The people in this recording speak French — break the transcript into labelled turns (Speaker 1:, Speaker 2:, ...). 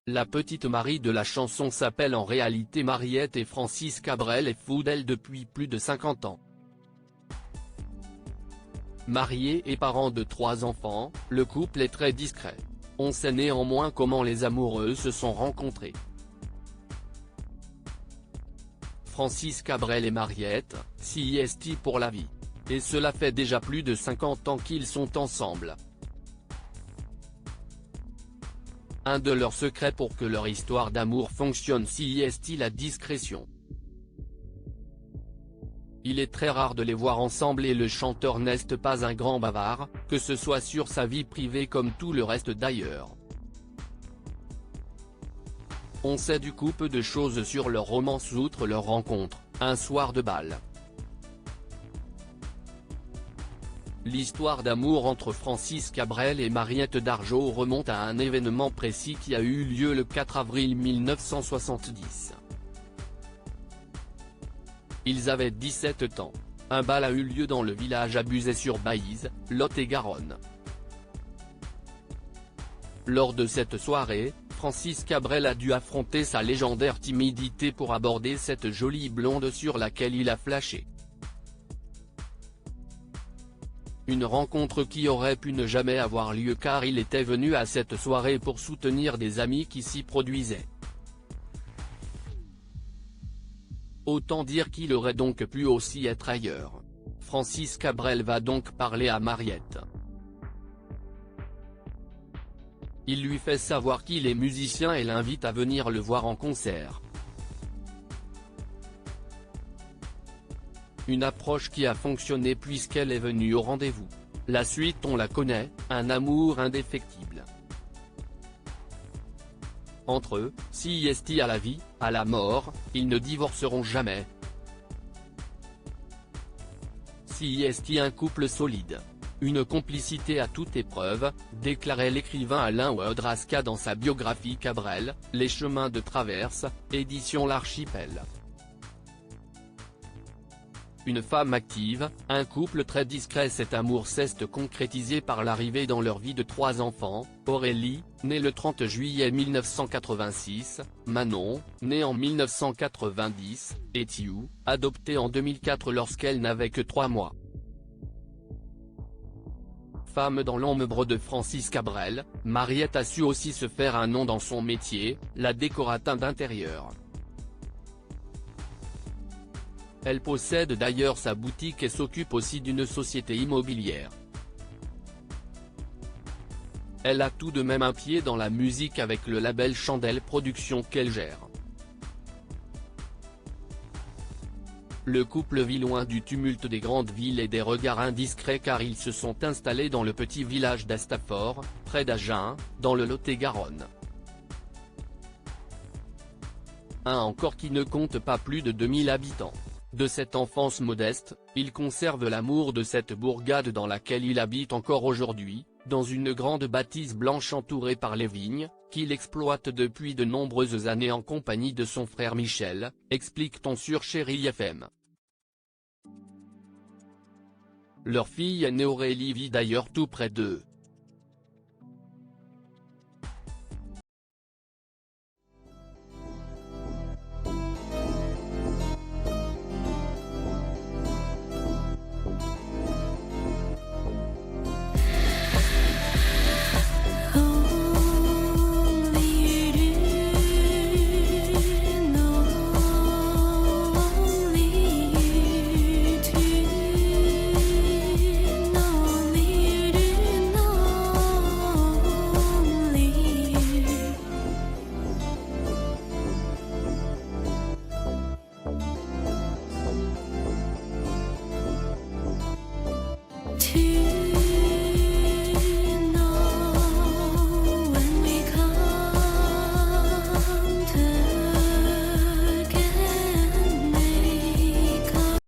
Speaker 1: La petite Marie de la chanson s'appelle en réalité Mariette et Francis Cabrel est fou d'elle depuis plus de 50 ans. Marié et parent de 3 enfants, le couple est très discret. On sait néanmoins comment les amoureux se sont rencontrés. Francis Cabrel et Mariette, CIST pour la vie. Et cela fait déjà plus de 50 ans qu'ils sont ensemble. Un de leurs secrets pour que leur histoire d'amour fonctionne CIST la discrétion. Il est très rare de les voir ensemble et le chanteur n'est pas un grand bavard, que ce soit sur sa vie privée comme tout le reste d'ailleurs. On sait du coup peu de choses sur leur romance outre leur rencontre, un soir de bal. L'histoire d'amour entre Francis Cabrel et Mariette Dargeau remonte à un événement précis qui a eu lieu le 4 avril 1970. Ils avaient 17 ans. Un bal a eu lieu dans le village à Buzet-sur-Baïse, Lot-et-Garonne. Lors de cette soirée, Francis Cabrel a dû affronter sa légendaire timidité pour aborder cette jolie blonde sur laquelle il a flashé. Une rencontre qui aurait pu ne jamais avoir lieu car il était venu à cette soirée pour soutenir des amis qui s'y produisaient. Autant dire qu'il aurait donc pu aussi être ailleurs. Francis Cabrel va donc parler à Mariette. Il lui fait savoir qu'il est musicien et l'invite à venir le voir en concert. Une approche qui a fonctionné puisqu'elle est venue au rendez-vous. La suite on la connaît, un amour indéfectible. Entre eux, CIST à la vie, à la mort, ils ne divorceront jamais. CIST un couple solide. Une complicité à toute épreuve, déclarait l'écrivain Alain Ouadrasca dans sa biographie Cabrel, Les chemins de traverse, édition L'Archipel. Une femme active, un couple très discret. Cet amour s'est concrétisé par l'arrivée dans leur vie de 3 enfants, Aurélie, née le 30 juillet 1986, Manon, née en 1990, et Thiou, adoptée en 2004 lorsqu'elle n'avait que 3 mois. Femme dans l'ombre de Francis Cabrel, Mariette a su aussi se faire un nom dans son métier, la décorateur d'intérieur. Elle possède d'ailleurs sa boutique et s'occupe aussi d'une société immobilière. Elle a tout de même un pied dans la musique avec le label Chandelle Productions qu'elle gère. Le couple vit loin du tumulte des grandes villes et des regards indiscrets car ils se sont installés dans le petit village d'Astafort, près d'Agen, dans le Lot-et-Garonne. Un encore qui ne compte pas plus de 2000 habitants. De cette enfance modeste, il conserve l'amour de cette bourgade dans laquelle il habite encore aujourd'hui, dans une grande bâtisse blanche entourée par les vignes, qu'il exploite depuis de nombreuses années en compagnie de son frère Michel, explique-t-on sur Chérie FM. Leur fille aînée Aurélie vit d'ailleurs tout près d'eux.